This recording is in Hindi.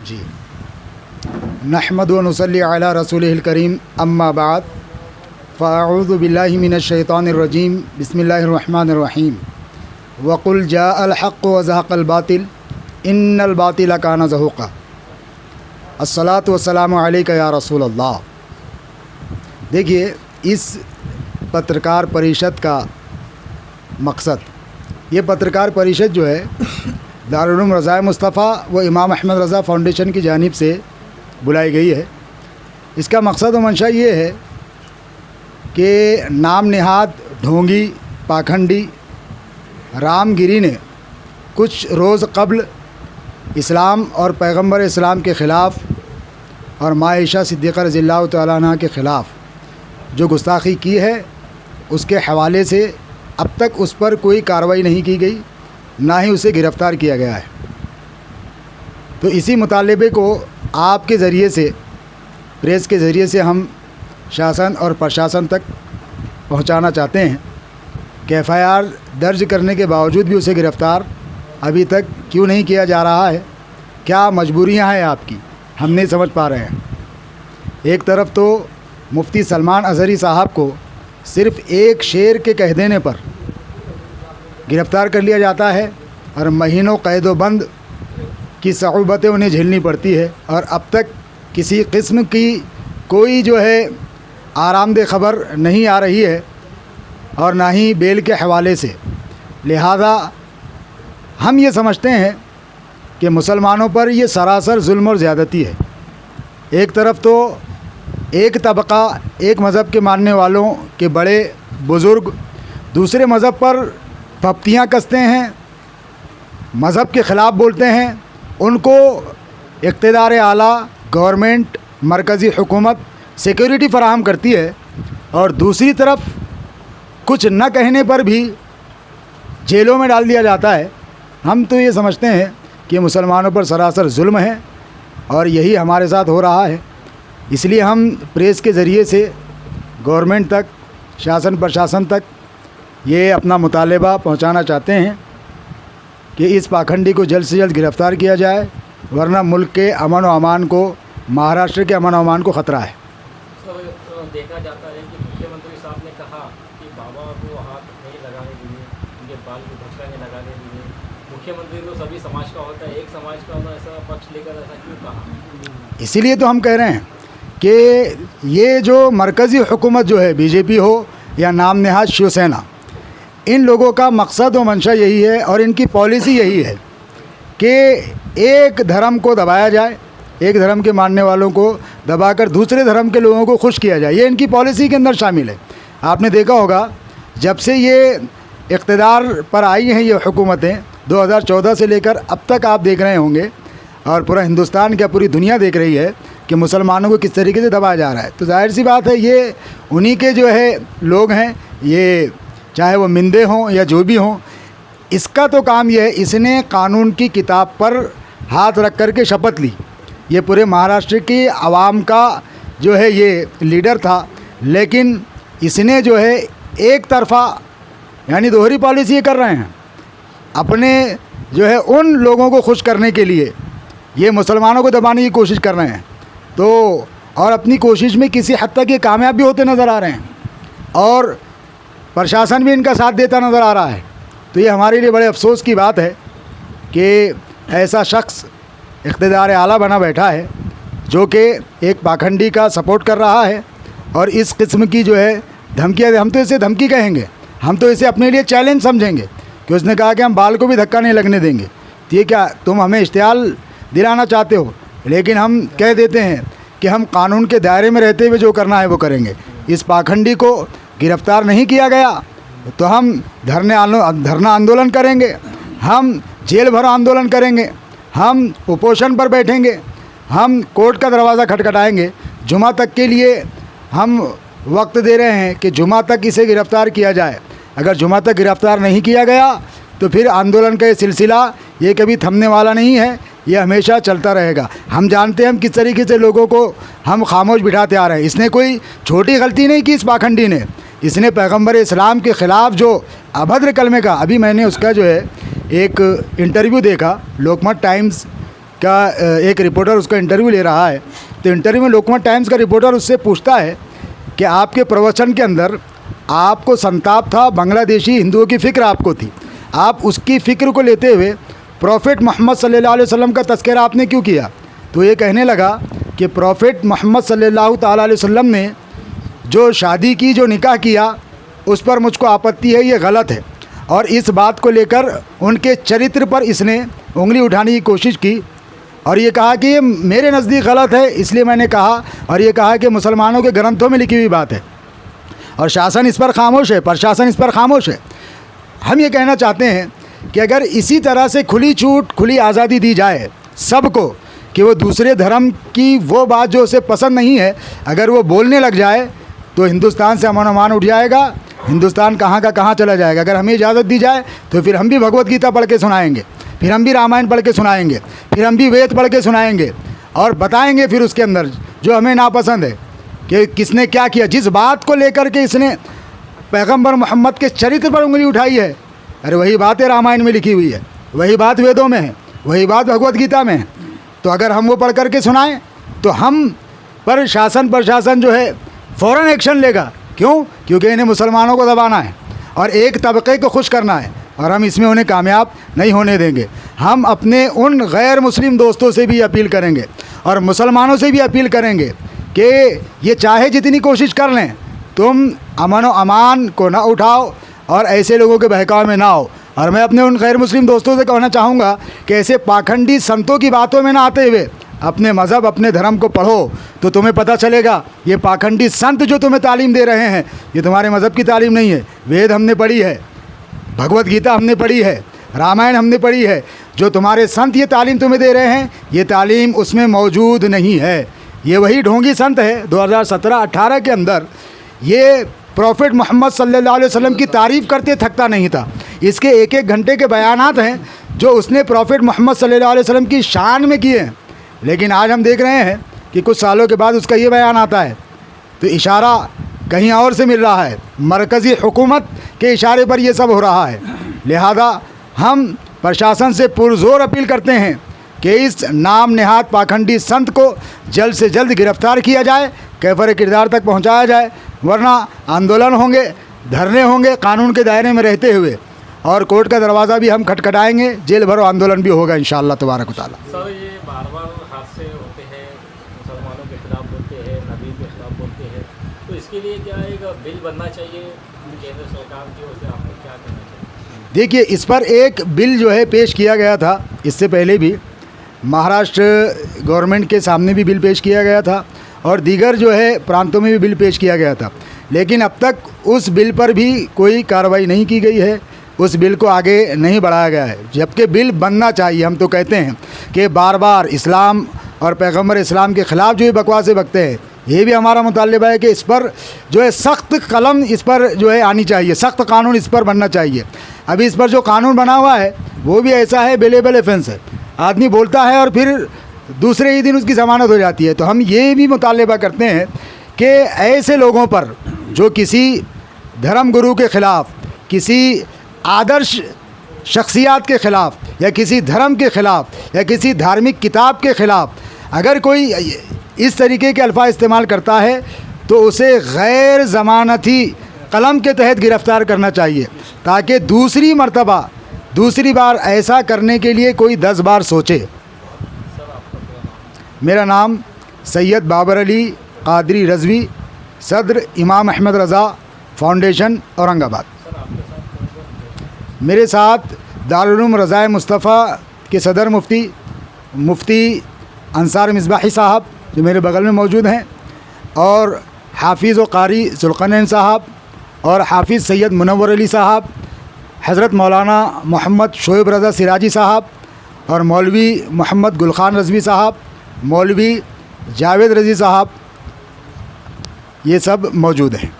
जी नहमदु व नुसल्ली अला रसूलिहिल करीम अम्मा बाद फ़अऊज़ु बिल्लाहि मिनश शैतानिर रजीम बिस्मिल्लाहिर रहमानिर रहीम वक़ुल जाअल हक़्क़ु व ज़हक़ल बातिल इन्नल बातिला काना ज़हूक़ा। अस्सलातु वस्सलामु अलैका या रसूल अल्लाह। देखिए, इस पत्रकार परिषद का मकसद, ये पत्रकार परिषद जो है दारुल उलूम रज़ाए मुस्तफ़ा व इमाम अहमद रज़ा फ़ाउंडेशन की जानिब से बुलाई गई है। इसका मकसद व मंशा ये है कि नाम निहाद ढोंगी पाखंडी रामगिरी ने कुछ रोज़ कबल इस्लाम और पैगंबर इस्लाम के ख़िलाफ़ और माँ आयशा सिद्दीक़ा रज़ियल्लाहु तआला अन्हा के ख़िलाफ़ जो गुस्ताखी की है, उसके हवाले से अब तक उस पर कोई कार्रवाई नहीं की गई, ना ही उसे गिरफ़्तार किया गया है। तो इसी मुतालबे को आपके ज़रिए से, प्रेस के ज़रिए से हम शासन और प्रशासन तक पहुंचाना चाहते हैं कि एफ़आईआर दर्ज करने के बावजूद भी उसे गिरफ़्तार अभी तक क्यों नहीं किया जा रहा है। क्या मजबूरियां हैं आपकी, हम नहीं समझ पा रहे हैं। एक तरफ तो मुफ्ती सलमान अज़हरी साहब को सिर्फ़ एक शेर के कह देने पर गिरफ़्तार कर लिया जाता है और महीनों कैदोबंद की सऊबतें उन्हें झेलनी पड़ती है, और अब तक किसी किस्म की कोई जो है आरामदेह ख़बर नहीं आ रही है और ना ही बेल के हवाले से। लिहाजा हम ये समझते हैं कि मुसलमानों पर ये सरासर जुल्म और ज़्यादती है। एक तरफ तो एक तबका, एक मज़हब के मानने वालों के बड़े बुज़ुर्ग दूसरे मज़हब पर पप्तियाँ कसते हैं, मज़हब के ख़िलाफ़ बोलते हैं, उनको इक़्तिदार आला गवर्नमेंट मरकज़ी हुकूमत सिक्योरिटी फ़राहम करती है, और दूसरी तरफ कुछ न कहने पर भी जेलों में डाल दिया जाता है। हम तो ये समझते हैं कि मुसलमानों पर सरासर जुल्म है और यही हमारे साथ हो रहा है। इसलिए हम प्रेस के ज़रिए से गवर्नमेंट तक, शासन प्रशासन तक ये अपना मुतालबा पहुंचाना चाहते हैं कि इस पाखंडी को जल्द से जल्द गिरफ़्तार किया जाए, वरना मुल्क के अमन व अमान को, महाराष्ट्र के अमन व अमान को ख़तरा है। देखा जाता है कि मुख्यमंत्री साहब ने कहा कि बाबा को हाथ नहीं लगाने दिए, उनके बाल को धक्का नहीं लगाने दिए। मुख्यमंत्री तो सभी समाज का होता है, एक समाज का होता है, ऐसा पक्ष लेकर ऐसा क्यों कहा? इसीलिए तो हम कह रहे हैं कि ये जो मरकज़ी हुकूमत जो है, बीजेपी हो या नाम नहाद शिवसेना, इन लोगों का मकसद व मंशा यही है और इनकी पॉलिसी यही है कि एक धर्म को दबाया जाए, एक धर्म के मानने वालों को दबाकर दूसरे धर्म के लोगों को खुश किया जाए। ये इनकी पॉलिसी के अंदर शामिल है। आपने देखा होगा, जब से ये इक़्तिदार पर आई हैं ये हुकूमतें 2014 से लेकर अब तक, आप देख रहे होंगे और पूरा हिंदुस्तान, क्या पूरी दुनिया देख रही है कि मुसलमानों को किस तरीके से दबाया जा रहा है। तो जाहिर सी बात है, ये उन्हीं के जो है लोग हैं, ये चाहे वो मिंदे हों या जो भी हों। इसका तो काम ये है, इसने कानून की किताब पर हाथ रख कर के शपथ ली। ये पूरे महाराष्ट्र की आवाम का जो है ये लीडर था, लेकिन इसने जो है एक तरफ़ा यानी दोहरी पॉलिसी ये कर रहे हैं। अपने जो है उन लोगों को खुश करने के लिए ये मुसलमानों को दबाने की कोशिश कर रहे हैं, तो और अपनी कोशिश में किसी हद तक ये कामयाब भी होते नज़र आ रहे हैं और प्रशासन भी इनका साथ देता नज़र आ रहा है। तो ये हमारे लिए बड़े अफसोस की बात है कि ऐसा शख्स इक़्तिदार आला बना बैठा है जो कि एक पाखंडी का सपोर्ट कर रहा है, और इस किस्म की जो है धमकियाँ, हम तो इसे धमकी कहेंगे, हम तो इसे अपने लिए चैलेंज समझेंगे कि उसने कहा कि हम बाल को भी धक्का नहीं लगने देंगे। तो ये क्या तुम हमें इश्तियाल दिलाना चाहते हो? लेकिन हम कह देते हैं कि हम कानून के दायरे में रहते हुए जो करना है वो करेंगे। इस पाखंडी को गिरफ़्तार नहीं किया गया तो हम धरना आंदोलन करेंगे, हम जेल भरो आंदोलन करेंगे, हम कुपोषण पर बैठेंगे, हम कोर्ट का दरवाज़ा खटखटाएंगे। जुमा तक के लिए हम वक्त दे रहे हैं कि जुमा तक इसे गिरफ़्तार किया जाए। अगर जुमा तक गिरफ़्तार नहीं किया गया तो फिर आंदोलन का ये सिलसिला ये कभी थमने वाला नहीं है, ये हमेशा चलता रहेगा। हम जानते हैं हम किस तरीके से लोगों को हम खामोश बिठाते आ रहे हैं। इसने कोई छोटी गलती नहीं की, इस पाखंडी ने, इसने पैगंबर इस्लाम के ख़िलाफ़ जो अभद्र कलमे का, अभी मैंने उसका जो है एक इंटरव्यू देखा लोकमत टाइम्स का एक रिपोर्टर उसका इंटरव्यू ले रहा है, तो इंटरव्यू में लोकमत टाइम्स का रिपोर्टर उससे पूछता है कि आपके प्रवचन के अंदर आपको संताप था, बांग्लादेशी हिंदुओं की फ़िक्र आपको थी, आप उसकी फ़िक्र को लेते हुए प्रॉफिट मोहम्मद सल्लल्लाहु अलैहि वसल्लम का तज़किरा आपने क्यों किया? तो ये कहने लगा कि प्रॉफिट मोहम्मद सल्लल्लाहु ताला अलैहि वसल्लम ने जो शादी की, जो निकाह किया, उस पर मुझको आपत्ति है, ये गलत है। और इस बात को लेकर उनके चरित्र पर इसने उंगली उठाने की कोशिश की और ये कहा कि ये मेरे नज़दीक गलत है, इसलिए मैंने कहा, और ये कहा कि मुसलमानों के ग्रंथों में लिखी हुई बात है और शासन इस पर खामोश है, प्रशासन इस पर खामोश है। हम ये कहना चाहते हैं कि अगर इसी तरह से खुली छूट, खुली आज़ादी दी जाए सबको कि वो दूसरे धर्म की वो बात जो उसे पसंद नहीं है अगर वो बोलने लग जाए तो हिंदुस्तान से अमन अमान उठ जाएगा, हिंदुस्तान कहाँ का कहाँ चला जाएगा। अगर हमें इजाज़त दी जाए तो फिर हम भी भगवत गीता पढ़ के सुनाएंगे, फिर हम भी रामायण पढ़ के सुनाएंगे, फिर हम भी वेद पढ़ के सुनाएंगे और बताएंगे फिर उसके अंदर जो हमें नापसंद है कि किसने क्या किया। जिस बात को लेकर के इसने पैगंबर मोहम्मद के चरित्र पर उंगली उठाई है, अरे वही बात है रामायण में लिखी हुई है, वही बात वेदों में है, वही बात भगवत गीता में है। तो अगर हम वो पढ़ करके सुनाएं तो हम पर शासन प्रशासन जो है फ़ौरन एक्शन लेगा। क्यों? क्योंकि इन्हें मुसलमानों को दबाना है और एक तबके को खुश करना है और हम इसमें उन्हें कामयाब नहीं होने देंगे। हम अपने उन गैर मुस्लिम दोस्तों से भी अपील करेंगे और मुसलमानों से भी अपील करेंगे कि ये चाहे जितनी कोशिश कर लें, तुम अमन व अमान को ना उठाओ और ऐसे लोगों के बहकाव में ना आओ। और मैं अपने उन गैर मुस्लिम दोस्तों से कहना चाहूँगा कि ऐसे पाखंडी संतों की बातों में ना आते हुए अपने मज़हब, अपने धर्म को पढ़ो तो तुम्हें पता चलेगा ये पाखंडी संत जो तुम्हें तालीम दे रहे हैं ये तुम्हारे मज़हब की तालीम नहीं है। वेद हमने पढ़ी है, भगवत गीता हमने पढ़ी है, रामायण हमने पढ़ी है। जो तुम्हारे संत ये तालीम तुम्हें दे रहे हैं ये तालीम उसमें मौजूद नहीं है। ये वही ढोंगी संत है 2017-18 के अंदर ये प्रॉफिट मोहम्मद सल्लल्लाहु अलैहि वसल्लम की तारीफ़ करते थकता नहीं था। इसके एक एक घंटे के बयानात हैं जो उसने प्रॉफिट मोहम्मद सल्लल्लाहु अलैहि वसल्लम की शान में किए हैं। लेकिन आज हम देख रहे हैं कि कुछ सालों के बाद उसका ये बयान आता है तो इशारा कहीं और से मिल रहा है, मरकज़ी हुकूमत के इशारे पर ये सब हो रहा है। लिहाजा हम प्रशासन से पुरज़ोर अपील करते हैं कि इस नाम नेहाद पाखंडी संत को जल्द से जल्द गिरफ़्तार किया जाए, कैफ़र किरदार तक पहुंचाया जाए, वरना आंदोलन होंगे, धरने होंगे कानून के दायरे में रहते हुए और कोर्ट का दरवाज़ा भी हम खटखटाएंगे, जेल भरो आंदोलन भी होगा इंशाअल्लाह तबारक व तआला। सर ये बार बार हादसे होते हैं, मुसलमानों के खिलाफ बोलते हैं, नबी के खिलाफ बोलते हैं, तो इसके लिए क्या एक बिल बनना चाहिए केंद्र सरकार की ओर से, आपको क्या कहना चाहिए? देखिए, इस पर एक बिल जो है पेश किया गया था, इससे पहले भी महाराष्ट्र गवर्नमेंट के सामने भी बिल पेश किया गया था और दीगर जो है प्रांतों में भी बिल पेश किया गया था, लेकिन अब तक उस बिल पर भी कोई कार्रवाई नहीं की गई है, उस बिल को आगे नहीं बढ़ाया गया है। जबकि बिल बनना चाहिए। हम तो कहते हैं कि बार बार इस्लाम और पैगंबर इस्लाम के ख़िलाफ़ जो ये बकवासें बकते हैं, ये भी हमारा मुतालिबा है कि इस पर जो है सख्त कलम इस पर जो है आनी चाहिए, सख्त कानून इस पर बनना चाहिए। अभी इस पर जो कानून बना हुआ है वो भी ऐसा है, बेलेबल ऑफेंस है, आदमी बोलता है और फिर दूसरे ही दिन उसकी ज़मानत हो जाती है। तो हम ये भी मुतालिबा करते हैं कि ऐसे लोगों पर जो किसी धर्म गुरु के ख़िलाफ़, किसी आदर्श शख्सियात के ख़िलाफ़ या किसी धर्म के ख़िलाफ़ या किसी धार्मिक किताब के ख़िलाफ़ अगर कोई इस तरीके के अल्फाज इस्तेमाल करता है तो उसे गैर ज़मानती कलम के तहत गिरफ़्तार करना चाहिए, ताकि दूसरी मर्तबा दूसरी बार ऐसा करने के लिए कोई 10 बार सोचे। मेरा नाम सैयद बाबर अली कादरी रज़वी, सदर इमाम अहमद रज़ा फाउंडेशन औरंगाबाद। मेरे साथ दारुल उलूम रज़ाए मुस्तफ़ा के सदर मुफ्ती अंसार मिसबाही साहब जो मेरे बगल में मौजूद हैं, और हाफिज़ व कारी ज़ुल्क़रनैन साहब और हाफिज़ सैयद मुनव्वर अली साहब, हज़रत मौलाना मोहम्मद शोएब रज़ा सिराजी साहब और मौलवी मोहम्मद गुलखान रज़वी साहब, मौलवी जावेद रज़ी साहब, ये सब मौजूद हैं।